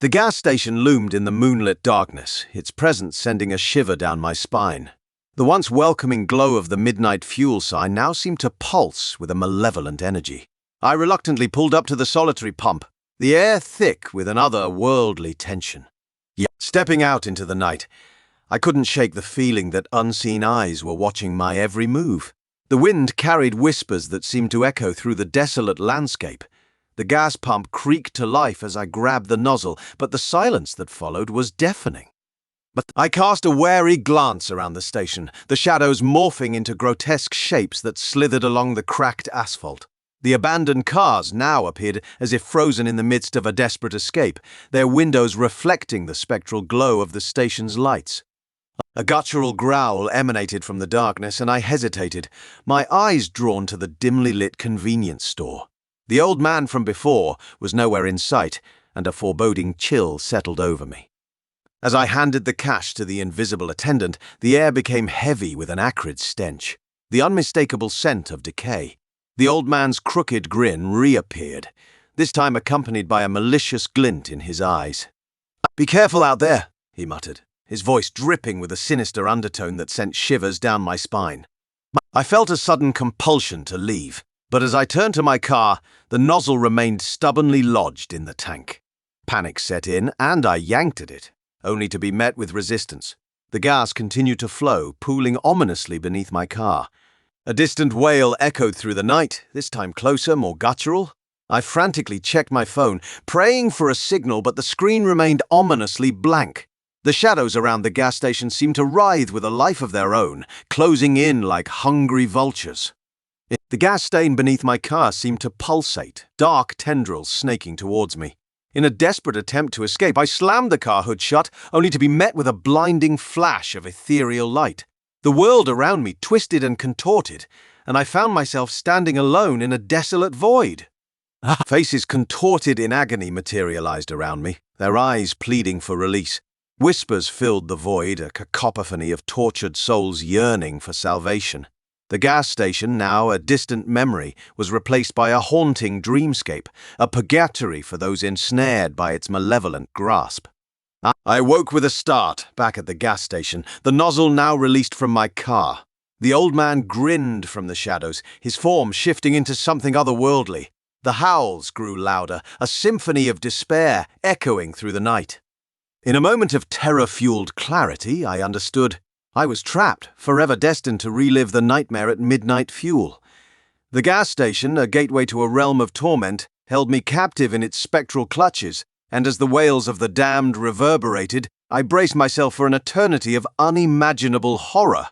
The gas station loomed in the moonlit darkness, its presence sending a shiver down my spine. The once welcoming glow of the midnight fuel sign now seemed to pulse with a malevolent energy. I reluctantly pulled up to the solitary pump, the air thick with an otherworldly tension. Yet, stepping out into the night, I couldn't shake the feeling that unseen eyes were watching my every move. The wind carried whispers that seemed to echo through the desolate landscape. The gas pump creaked to life as I grabbed the nozzle, but the silence that followed was deafening. But I cast a wary glance around the station, the shadows morphing into grotesque shapes that slithered along the cracked asphalt. The abandoned cars now appeared as if frozen in the midst of a desperate escape, their windows reflecting the spectral glow of the station's lights. A guttural growl emanated from the darkness, and I hesitated, my eyes drawn to the dimly lit convenience store. The old man from before was nowhere in sight, and a foreboding chill settled over me. As I handed the cash to the invisible attendant, the air became heavy with an acrid stench, the unmistakable scent of decay. The old man's crooked grin reappeared, this time accompanied by a malicious glint in his eyes. "Be careful out there," he muttered, his voice dripping with a sinister undertone that sent shivers down my spine. I felt a sudden compulsion to leave, but as I turned to my car, the nozzle remained stubbornly lodged in the tank. Panic set in, and I yanked at it, only to be met with resistance. The gas continued to flow, pooling ominously beneath my car. A distant wail echoed through the night, this time closer, more guttural. I frantically checked my phone, praying for a signal, but the screen remained ominously blank. The shadows around the gas station seemed to writhe with a life of their own, closing in like hungry vultures. The gas stain beneath my car seemed to pulsate, dark tendrils snaking towards me. In a desperate attempt to escape, I slammed the car hood shut, only to be met with a blinding flash of ethereal light. The world around me twisted and contorted, and I found myself standing alone in a desolate void. Faces contorted in agony materialized around me, their eyes pleading for release. Whispers filled the void, a cacophony of tortured souls yearning for salvation. The gas station, now a distant memory, was replaced by a haunting dreamscape, a purgatory for those ensnared by its malevolent grasp. I woke with a start, back at the gas station, the nozzle now released from my car. The old man grinned from the shadows, his form shifting into something otherworldly. The howls grew louder, a symphony of despair echoing through the night. In a moment of terror-fueled clarity, I understood. I was trapped, forever destined to relive the nightmare at midnight fuel. The gas station, a gateway to a realm of torment, held me captive in its spectral clutches, and as the wails of the damned reverberated, I braced myself for an eternity of unimaginable horror.